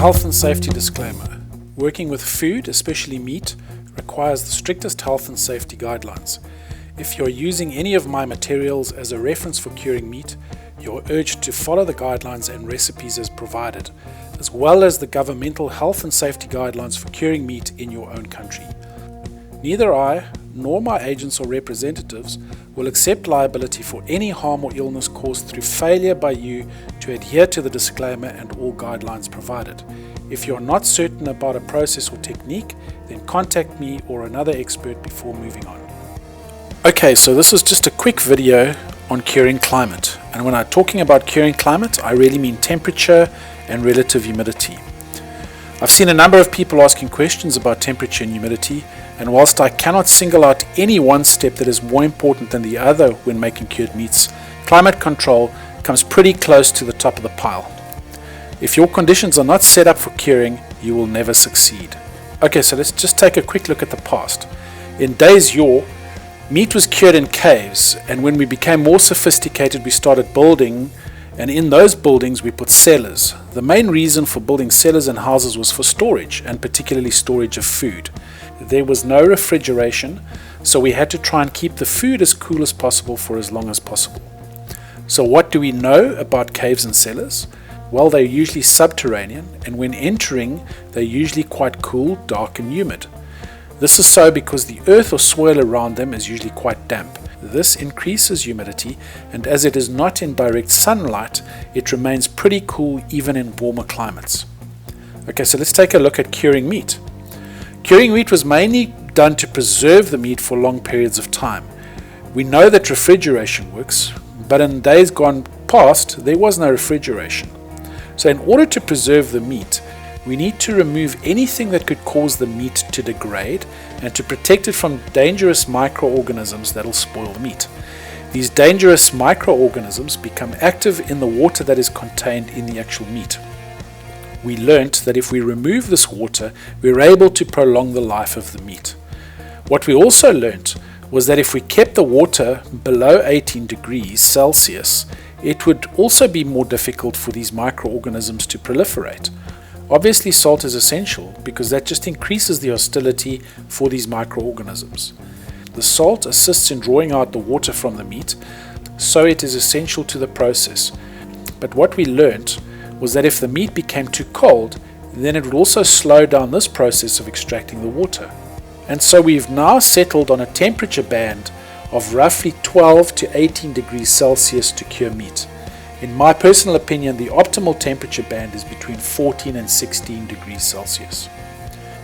health and safety disclaimer. Working with food, especially meat, requires the strictest health and safety guidelines. If you're using any of my materials as a reference for curing meat, you're urged to follow the guidelines and recipes as provided, as well as the governmental health and safety guidelines for curing meat in your own country. Neither I nor my agents or representatives will accept liability for any harm or illness caused through failure by you to adhere to the disclaimer and all guidelines provided. If you're not certain about a process or technique, then contact me or another expert before moving on. Okay, so this is just a quick video on curing climate. And when I'm talking about curing climate, I really mean temperature and relative humidity. I've seen a number of people asking questions about temperature and humidity, and whilst I cannot single out any one step that is more important than the other when making cured meats, climate control comes pretty close to the top of the pile. If your conditions are not set up for curing, you will never succeed. Okay, so let's just take a quick look at the past. In days yore, meat was cured in caves, and when we became more sophisticated, we started building, and in those buildings we put cellars. The main reason for building cellars and houses was for storage, and particularly storage of food. There was no refrigeration, so we had to try and keep the food as cool as possible for as long as possible. So what do we know about caves and cellars? Well, they're usually subterranean, and when entering, they're usually quite cool, dark and humid. This is so because the earth or soil around them is usually quite damp. This increases humidity, and as it is not in direct sunlight, it remains pretty cool even in warmer climates. Okay, so let's take a look at curing meat. Curing meat was mainly done to preserve the meat for long periods of time. We know that refrigeration works, but in days gone past, there was no refrigeration. So in order to preserve the meat, we need to remove anything that could cause the meat to degrade and to protect it from dangerous microorganisms that will spoil the meat. These dangerous microorganisms become active in the water that is contained in the actual meat. We learnt that if we remove this water, we're able to prolong the life of the meat. What we also learnt was that if we kept the water below 18 degrees Celsius, it would also be more difficult for these microorganisms to proliferate. Obviously, salt is essential because that just increases the hostility for these microorganisms. The salt assists in drawing out the water from the meat, so it is essential to the process. But what we learnt was that if the meat became too cold, then it would also slow down this process of extracting the water. And so we've now settled on a temperature band of roughly 12 to 18 degrees Celsius to cure meat. In my personal opinion, the optimal temperature band is between 14 and 16 degrees Celsius.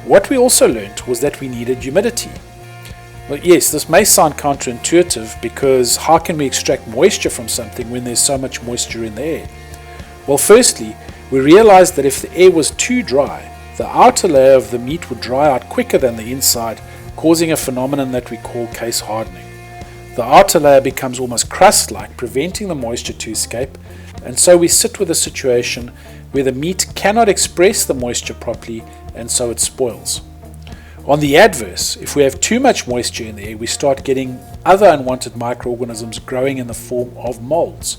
What we also learnt was that we needed humidity. Well, yes, this may sound counterintuitive because how can we extract moisture from something when there's so much moisture in the air? Well, firstly, we realized that if the air was too dry, the outer layer of the meat would dry out quicker than the inside, causing a phenomenon that we call case hardening. The outer layer becomes almost crust-like, preventing the moisture to escape, and so we sit with a situation where the meat cannot express the moisture properly, and so it spoils. On the adverse, if we have too much moisture in the air, we start getting other unwanted microorganisms growing in the form of molds.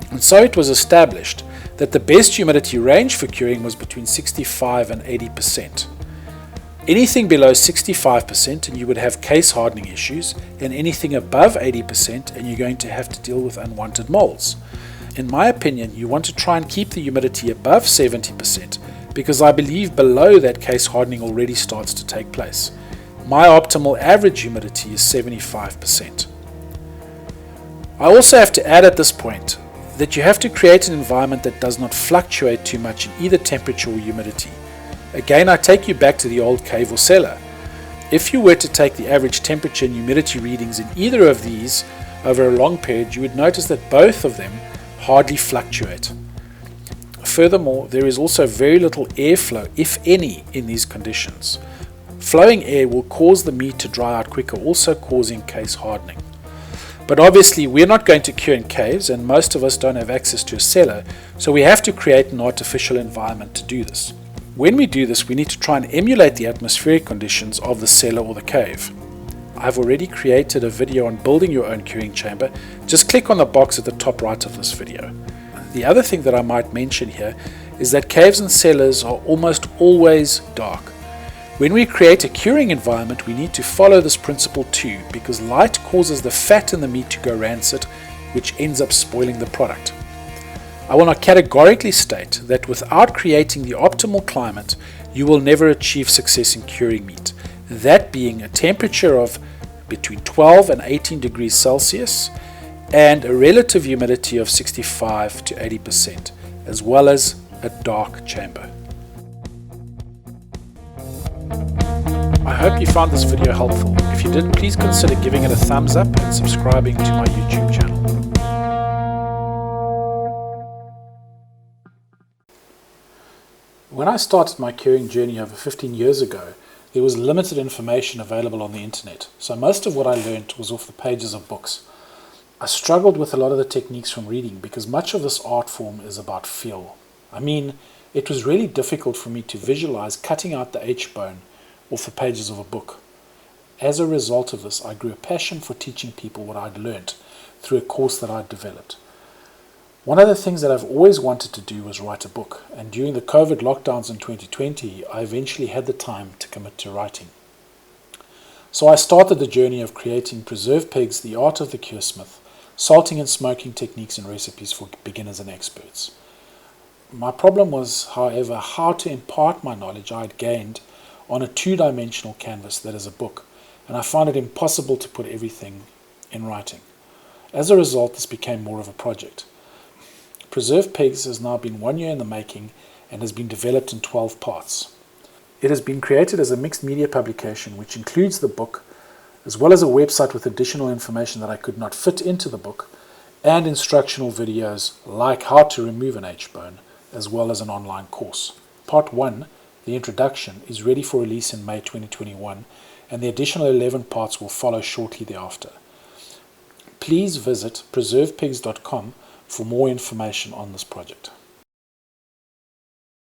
And so it was established that the best humidity range for curing was between 65 and 80%. Anything below 65% and you would have case hardening issues, and anything above 80% and you're going to have to deal with unwanted molds. In my opinion, you want to try and keep the humidity above 70% because I believe below that case hardening already starts to take place. My optimal average humidity is 75%. I also have to add at this point that you have to create an environment that does not fluctuate too much in either temperature or humidity. Again, I take you back to the old cave or cellar. If you were to take the average temperature and humidity readings in either of these over a long period, you would notice that both of them hardly fluctuate. Furthermore, there is also very little airflow, if any, in these conditions. Flowing air will cause the meat to dry out quicker, also causing case hardening. But obviously, we're not going to cure in caves, and most of us don't have access to a cellar, so we have to create an artificial environment to do this. When we do this, we need to try and emulate the atmospheric conditions of the cellar or the cave. I've already created a video on building your own curing chamber. Just click on the box at the top right of this video. The other thing that I might mention here is that caves and cellars are almost always dark. When we create a curing environment, we need to follow this principle too, because light causes the fat in the meat to go rancid, which ends up spoiling the product. I will not categorically state that without creating the optimal climate, you will never achieve success in curing meat, that being a temperature of between 12 and 18 degrees Celsius and a relative humidity of 65 to 80%, as well as a dark chamber. I hope you found this video helpful. If you did, please consider giving it a thumbs up and subscribing to my YouTube channel. When I started my curing journey over 15 years ago, there was limited information available on the internet, so most of what I learned was off the pages of books. I struggled with a lot of the techniques from reading because much of this art form is about feel. I mean, it was really difficult for me to visualize cutting out the H-bone off the pages of a book. As a result of this, I grew a passion for teaching people what I'd learned through a course that I'd developed. One of the things that I've always wanted to do was write a book, and during the COVID lockdowns in 2020, I eventually had the time to commit to writing. So I started the journey of creating Preserved Pigs, The Art of the Curesmith, salting and smoking techniques and recipes for beginners and experts. My problem was, however, how to impart my knowledge I had gained on a two-dimensional canvas that is a book, and I found it impossible to put everything in writing. As a result, this became more of a project. Preserved Pigs has now been 1 year in the making and has been developed in 12 parts. It has been created as a mixed media publication which includes the book, as well as a website with additional information that I could not fit into the book, and instructional videos like how to remove an H-bone, as well as an online course. Part 1, the introduction, is ready for release in May 2021, and the additional 11 parts will follow shortly thereafter. Please visit preservedpigs.com for more information on this project.